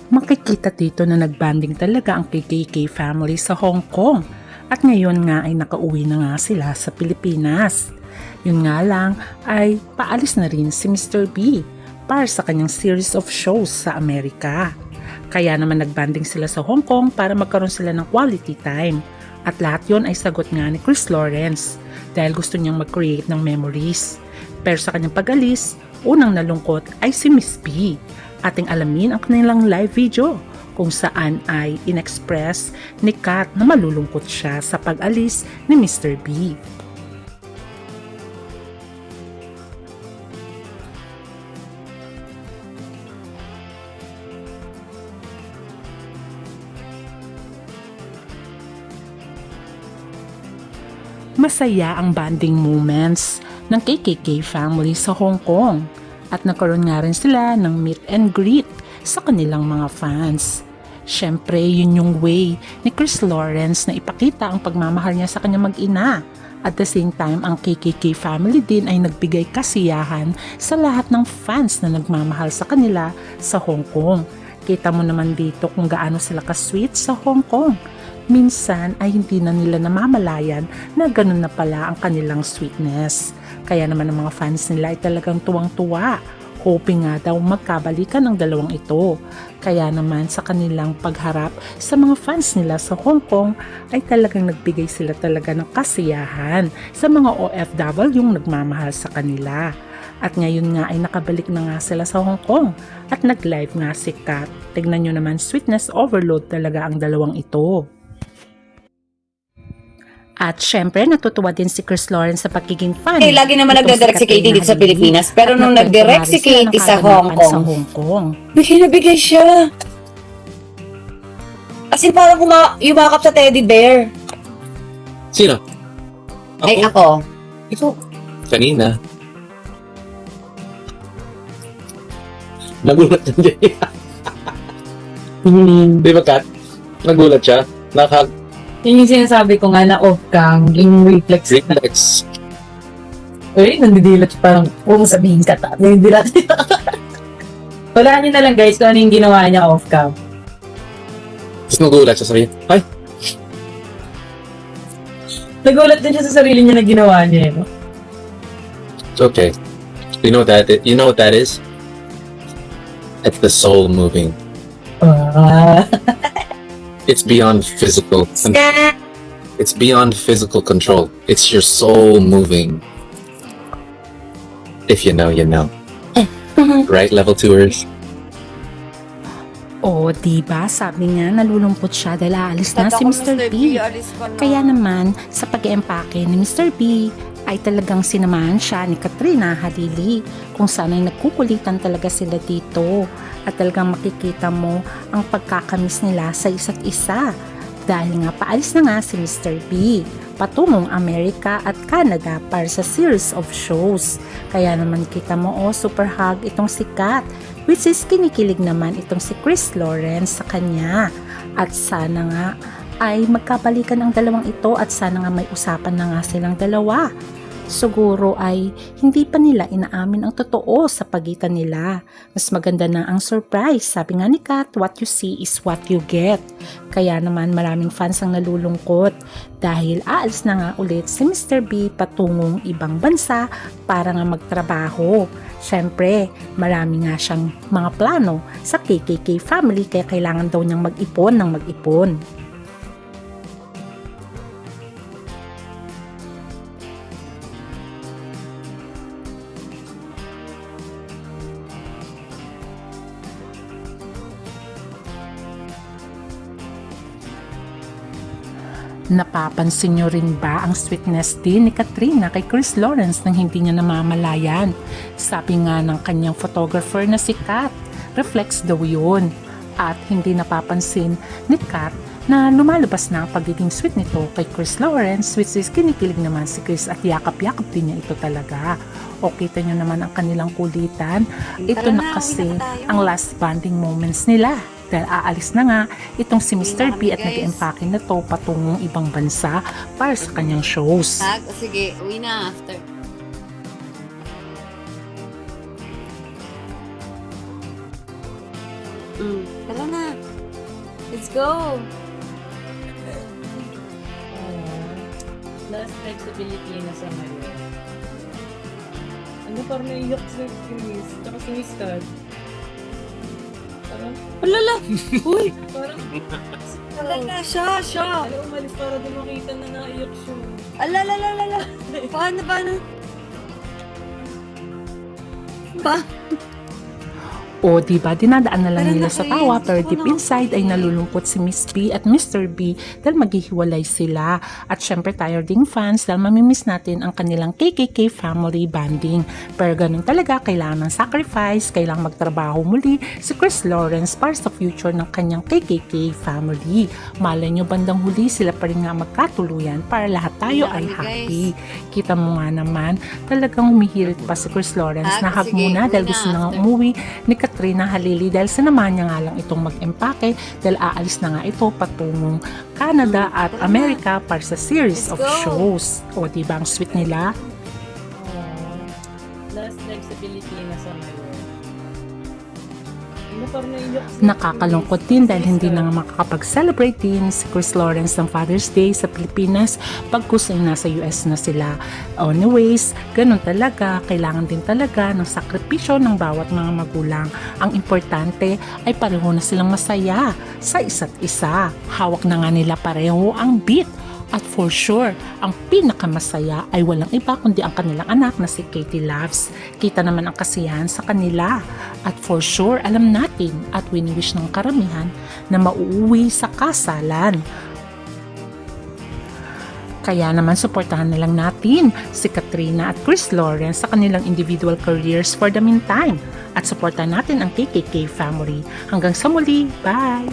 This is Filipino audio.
makikita dito na nagbanding talaga ang KKK family sa Hong Kong at ngayon nga ay nakauwi na nga sila sa Pilipinas. Yun nga lang ay paalis na rin si Mr. B para sa kanyang series of shows sa Amerika. Kaya naman nagbanding sila sa Hong Kong para magkaroon sila ng quality time. At lahat yon ay sagot nga ni Chris Lawrence dahil gusto niyang mag-create ng memories. Pero sa kanyang pag-alis, unang nalungkot ay si Miss B. Ating alamin ang kanilang live video kung saan ay inexpress ni Kat na malulungkot siya sa pag-alis ni Mr. B. Masaya ang bonding moments ng KKK family sa Hong Kong at nagkaroon nga rin sila ng meet and greet sa kanilang mga fans. Siyempre, yun yung way ni Chris Lawrence na ipakita ang pagmamahal niya sa kanyang mag-ina. At the same time, ang KKK family din ay nagbigay kasiyahan sa lahat ng fans na nagmamahal sa kanila sa Hong Kong. Kita mo naman dito kung gaano sila ka-sweet sa Hong Kong. Minsan ay hindi na nila namamalayan na ganun na pala ang kanilang sweetness. Kaya naman ang mga fans nila ay talagang tuwang-tuwa. Hoping nga daw magkabalikan ang dalawang ito. Kaya naman sa kanilang pagharap sa mga fans nila sa Hong Kong ay talagang nagbigay sila talaga ng kasiyahan sa mga OFW yung nagmamahal sa kanila. At ngayon nga ay nakabalik na nga sila sa Hong Kong at nag-live nga si Kat. Tignan nyo naman, sweetness overload talaga ang dalawang ito. At syempre, natutuwa din si Chris Lawrence sa pagiging fan. Lagi naman nagdadirect si Katie dito sa Pilipinas. Pero nung nagdirect si Katie sa Hong Kong, bigay na bigay siya. As in, parang yumakap sa teddy bear. Sino? Ay, ako. Ikaw. Kanina. Nagulat na din. Di ba, Kat? Nagulat siya. Yun yung sinasabi ko nga na off-cam, yung reflex. Uy, nandidilat siya parang, huwag mo sabihin ka ta. Nandidilat siya. Wala niyo na lang guys kung ano yung ginawa niya off-cam. Tapos nagulat siya, sabi niya, ay, Nagulat din siya sa sarili niya na ginawa niya. No? it's okay. You know what that is? It's the soul moving. It's beyond physical. It's beyond physical control. It's your soul moving. If you know, you know. Right, level 2ers? O, diba? Sabi niya, nalulungkot siya dahil aalis na si Mr. B. Kaya naman, sa pag-empake ni Mr. B, ay talagang sinamahan siya ni Katrina Halili kung saan ay nagkukulitan talaga sila dito at talagang makikita mo ang pagkakamis nila sa isa't isa dahil nga paalis na nga si Mr. B patungong Amerika at Canada para sa series of shows. Kaya naman kita mo super hug itong si Kat, which is kinikilig naman itong si Chris Lawrence sa kanya at sana nga ay magkabalikan ang dalawang ito at sana nga may usapan na nga silang dalawa. Siguro ay hindi pa nila inaamin ang totoo sa pagitan nila. Mas maganda na ang surprise. Sabi nga ni Kat, what you see is what you get. Kaya naman maraming fans ang nalulungkot dahil aalis na nga ulit si Mr. B patungong ibang bansa para nga magtrabaho. Siyempre, marami nga siyang mga plano sa KKK family kaya kailangan daw niyang mag-ipon ng mag-ipon. Napapansin nyo rin ba ang sweetness din ni Katrina kay Chris Lawrence nang hindi niya namamalayan? Sabi nga ng kanyang photographer na si Kat, reflects daw yun. At hindi napapansin ni Kat na lumalabas na ang pagiging sweet nito kay Chris Lawrence, which is kinikilig naman si Chris at yakap-yakap din niya ito talaga. O kita nyo naman ang kanilang kulitan. Ito na kasi ang last bonding moments nila. Dahil aalis na nga itong si Mr. B at nag-empake na to patungong ibang bansa para sa kanyang shows. Sige, uwi na after. Tara na. Let's go. Last night sa Pilipinas ang ngayon. Ano, parang naiyak si Chris. Tsaka si Miss Kat. Parang, Alala. Uy. parang, Alala. Siya. Alam, umalis para din makita na naiyak siya. Alala. Paano? O diba, dinadaan na lang Pero nila sa nakainis tawa pero ako deep na inside ay kasi. nalulungkot si Miss B at Mr. B dahil maghihiwalay sila. At syempre tayo ding fans dahil mamimiss natin ang kanilang KKK family bonding. Pero ganun talaga, kailangan ng sacrifice, kailangan magtrabaho muli si Chris Lawrence para sa future ng kanyang KKK family. Malay nyo bandang huli sila pa rin nga magkatuluyan para lahat tayo ay Guys. happy. Kita mo nga naman, talagang humihirit pa si Chris Lawrence na hug Sige, muna dahil una, gusto na after. umuwi ni Katrina Halili dahil sinamahan niya nga lang itong mag-empake dahil aalis na nga ito patungong Canada at tara na. Amerika para sa series Let's of go. shows. O diba ang sweet nila? Last night sa Pilipinas ang ngayon. Ano, parang naiyak si Nakakalungkot Chris. din dahil Si hindi Miss na Kat. nga makakapag-celebrate din si Chris Lawrence ng Father's Day sa Pilipinas pagkus ay nasa US na sila. Anyways, ganun talaga, kailangan din talaga ng sakripisyo ng bawat mga magulang. Ang importante ay pareho na silang masaya sa isa't isa. Hawak na nga nila pareho ang beat. At for sure, ang pinakamasaya ay walang iba kundi ang kanilang anak na si Katie Loves. Kita naman ang kasiyahan sa kanila. At for sure, alam natin at wini-wish ng karamihan na mauuwi sa kasalan. Kaya naman suportahan na lang natin si Katrina at Chris Lawrence sa kanilang individual careers for the meantime. At suportahan natin ang KKK family. Hanggang sa muli, bye!